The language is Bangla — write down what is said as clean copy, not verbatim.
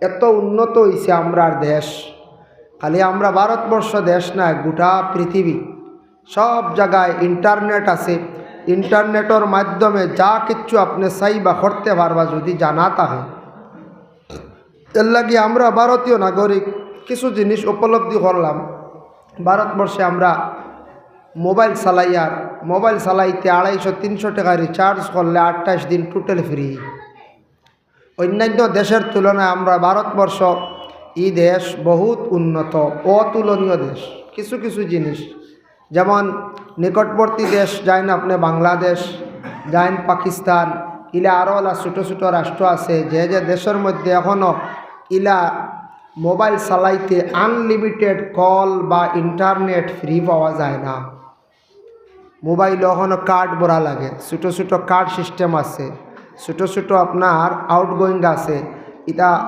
এত উন্নত হয়েছে আমরার দেশ, খালি আমরা ভারতবর্ষ দেশ না, গোটা পৃথিবী সব জায়গায় ইন্টারনেট আছে। ইন্টারনেটের মাধ্যমে যা কিছু আপনি চাইবা করতে পারবা যদি জানা থাকে। এর লাগে আমরা ভারতীয় নাগরিক কিছু জিনিস উপলব্ধি করলাম। ভারতবর্ষে আমরা মোবাইল চালাইতে 250-300 টাকা রিচার্জ করলে 28 দিন টোটাল ফ্রি। অন্যান্য দেশের তুলনায় আমরা ভারতবর্ষ এই দেশ বহুত উন্নত, অতুলনীয় দেশ। কিছু কিছু জিনিস যেমন নিকটবর্তী দেশ যাইন আপনি বাংলাদেশ, যাইন পাকিস্তান, ইলা আরও ছোটো ছোটো রাষ্ট্র আছে যে যে দেশের মধ্যে এখনও ইলা মোবাইল চালাইতে আনলিমিটেড কল বা ইন্টারনেট ফ্রি পাওয়া যায় না। মোবাইল এখনও কার্ড ভরা লাগে, ছোটো ছোটো কার্ড সিস্টেম আছে, ছোটো ছোটো আপনার আউটগোয়িং আছে। এটা